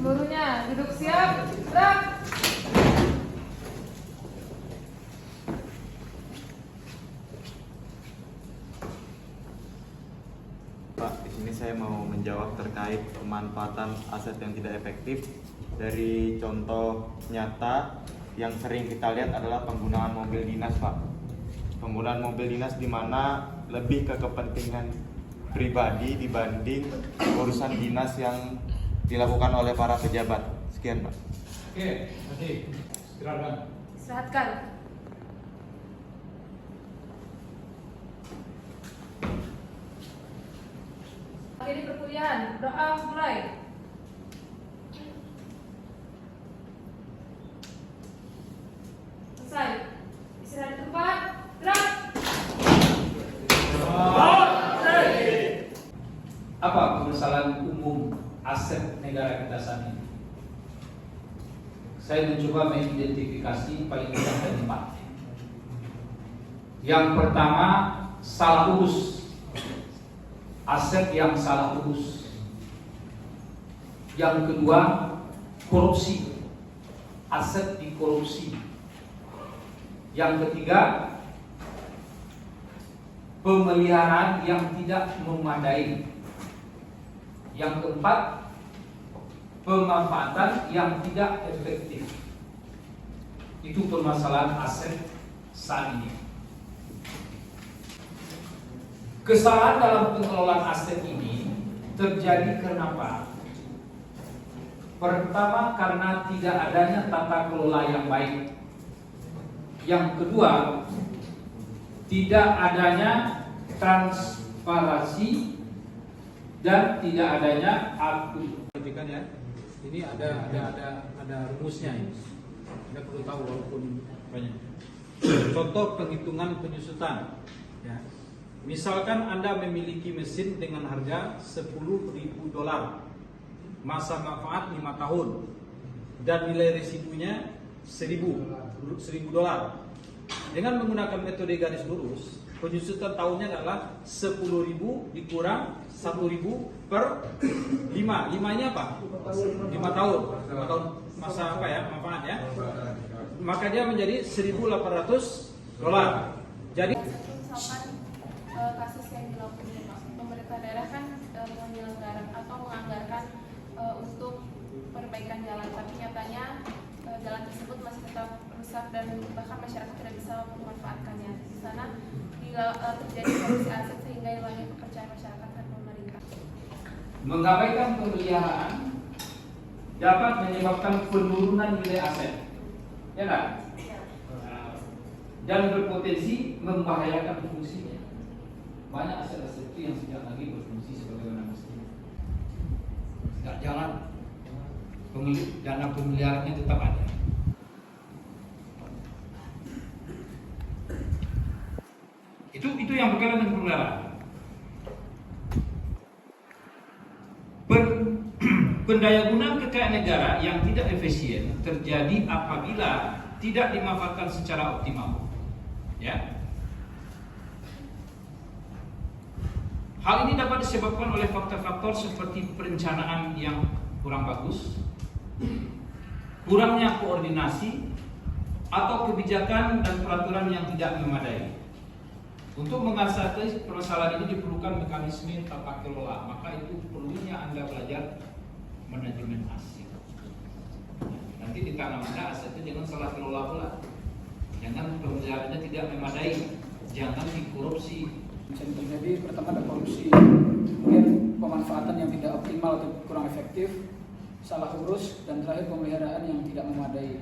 Seluruhnya duduk siap, gerak. Pak, di sini saya mau menjawab terkait pemanfaatan aset yang tidak efektif. Dari contoh nyata yang sering kita lihat adalah penggunaan mobil dinas, Pak. Penggunaan mobil dinas di mana lebih ke kepentingan pribadi dibanding urusan dinas yang dilakukan oleh para pejabat. Sekian, Pak. Oke, nanti istirahatkan. Istirahatkan. Akhiri perkuliahan, doa mulai. Selesai. Istirahat di tempat, gerak. Apa permasalahan umum aset negara kita saat ini? Saya mencoba mengidentifikasi paling tidak ada 4. Yang pertama, salah urus. Aset yang salah urus. Yang kedua, korupsi. Aset dikorupsi. Yang ketiga, pemeliharaan yang tidak memadai. Yang keempat, pemanfaatan yang tidak efektif. Itu permasalahan aset saat ini. Kesalahan dalam pengelolaan aset ini terjadi kenapa? Pertama, karena tidak adanya tata kelola yang baik. Yang kedua, tidak adanya transparansi dan tidak adanya akuntabel. Perhatikan ya, ini ada rumusnya ini. Anda perlu tahu walaupun banyak. Contoh penghitungan penyusutan. Ya. Misalkan Anda memiliki mesin dengan harga $10.000, masa manfaat 5 tahun, dan nilai residunya $1.000. Dengan menggunakan metode garis lurus, penyusutan tahunnya adalah 10.000 dikurang 1.000 per 5. 5-nya apa? 5 tahun. 5 tahun masa apa ya? Manfaat ya. Maka dia menjadi $1.800. Jadi Misalkan kasus yang dilakukan pemerintah daerah kan menyelenggarakan atau menganggarkan untuk perbaikan jalan, tapi nyatanya jalan tersebut masih tetap rusak dan bahkan masyarakat tidak bisa memanfaatkannya. Di sana terjadi korupsi aset sehingga hilangnya kepercayaan masyarakat terhadap pemerintah. mengabaikan pemeliharaan dapat menyebabkan penurunan nilai aset, ya kan? Dan berpotensi membahayakan fungsinya. Banyak aset-aset itu yang tidak lagi berfungsi sebagaimana mestinya. Tidak jalan, dana pemeliharaannya tetap ada. Itu yang berkaitan dengan pemeliharaan. Pendayagunaan kekayaan negara yang tidak efisien terjadi apabila tidak dimanfaatkan secara optimal. Ya. Hal ini dapat disebabkan oleh faktor-faktor seperti perencanaan yang kurang bagus, kurangnya koordinasi, atau kebijakan dan peraturan yang tidak memadai. Untuk mengatasi permasalahan ini diperlukan mekanisme tata kelola. Maka itu perlunya Anda belajar manajemen aset. Nanti di tangan Anda asetnya jangan salah kelola pula. Jangan pemeliharaannya tidak memadai. Jangan dikorupsi. Jadi pertama ada korupsi, kemudian pemanfaatan yang tidak optimal atau kurang efektif, salah urus, dan terakhir pemeliharaan yang tidak memadai.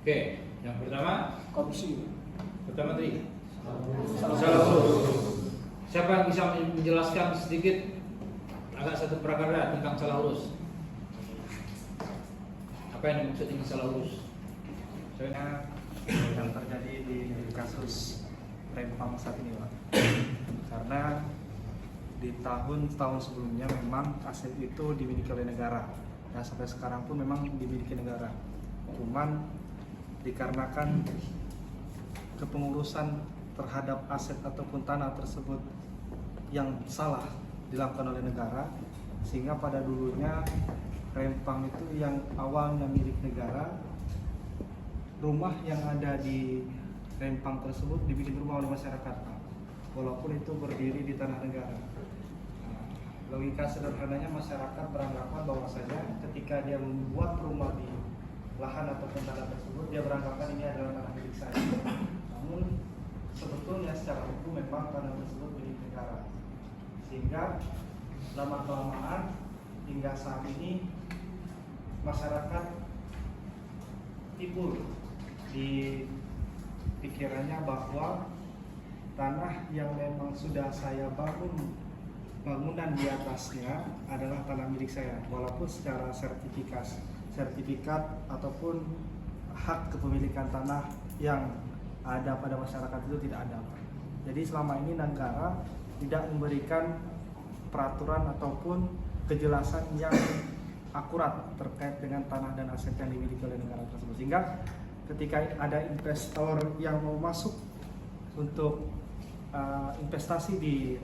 Oke, yang pertama Korupsi. pertama tadi Salah salah urus. urus. Siapa yang bisa menjelaskan sedikit agak satu prakara tentang salah urus? Apa yang dimaksud dengan salah urus? Yang terjadi di kasus Rempang saat ini, Pak. Karena di tahun-tahun sebelumnya memang aset itu dimiliki oleh negara. Dan sampai sekarang pun memang dimiliki negara. Cuman dikarenakan kepengurusan terhadap aset ataupun tanah tersebut yang salah dilakukan oleh negara, sehingga pada dulunya Rempang itu yang awalnya milik negara, rumah yang ada di Rempang tersebut dibikin rumah oleh masyarakat, Pak. Walaupun itu berdiri di tanah negara. Nah, logika sederhananya masyarakat beranggapan bahwasanya ketika dia membuat rumah di lahan ataupun tanah tersebut, dia beranggapan ini adalah tanah milik saya. Namun sebetulnya secara hukum memang tanah tersebut milik negara. Sehingga lama kelamaan hingga saat ini masyarakat timbul di pikirannya bahwa tanah yang memang sudah saya bangun bangunan di atasnya adalah tanah milik saya, walaupun secara sertifikat ataupun hak kepemilikan tanah yang ada pada masyarakat itu tidak ada. Jadi selama ini negara tidak memberikan peraturan ataupun kejelasan yang akurat terkait dengan tanah dan aset yang dimiliki oleh negara tersebut, sehingga ketika ada investor yang mau masuk untuk investasi di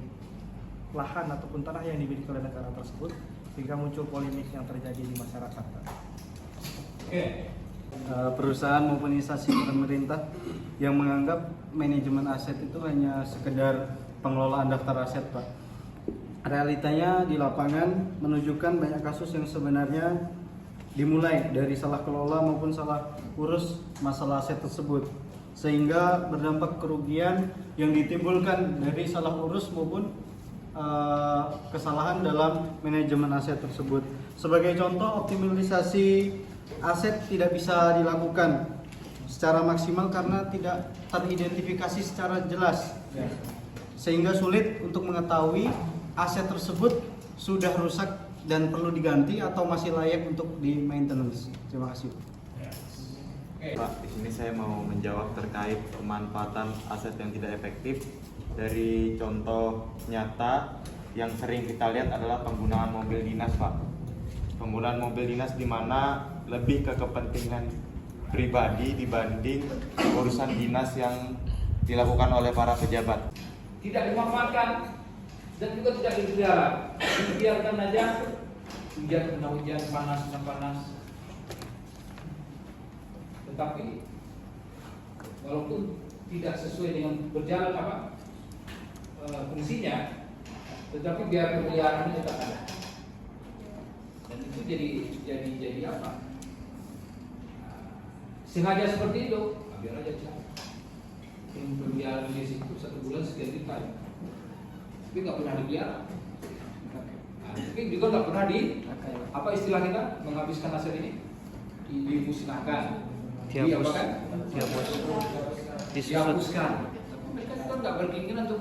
lahan ataupun tanah yang dimiliki oleh negara tersebut, sehingga muncul polemik yang terjadi di masyarakat. Perusahaan maupun instansi pemerintah yang menganggap manajemen aset itu hanya sekedar pengelolaan daftar aset, Pak. Realitanya di lapangan menunjukkan banyak kasus yang sebenarnya dimulai dari salah kelola maupun salah urus masalah aset tersebut, sehingga berdampak kerugian yang ditimbulkan dari salah urus maupun kesalahan dalam manajemen aset tersebut. Sebagai contoh, optimalisasi aset tidak bisa dilakukan secara maksimal karena tidak teridentifikasi secara jelas, sehingga sulit untuk mengetahui aset tersebut sudah rusak dan perlu diganti atau masih layak untuk di maintenance. Terima kasih. Pak, di sini saya mau menjawab terkait pemanfaatan aset yang tidak efektif. Dari contoh nyata yang sering kita lihat adalah penggunaan mobil dinas, Pak. Penggunaan mobil dinas di mana lebih ke kepentingan pribadi dibanding urusan dinas yang dilakukan oleh para pejabat. Tidak dimanfaatkan dan juga tidak dipelihara, dibiarkan aja, hujan kena hujan, panas kena panas. Tetapi walaupun tidak sesuai dengan berjalan fungsinya, tetapi biar peliharaannya tetap ada. Dan itu jadi apa? Sengaja seperti itu, biar aja jalan. Yang peliharaan di situ 1 bulan sekian juta, tapi nggak pernah dipelihara. Tapi juga nggak pernah apa istilah kita menghabiskan aset ini, dimusnahkan, dihapuskan. Tapi mereka juga nggak berkeinginan untuk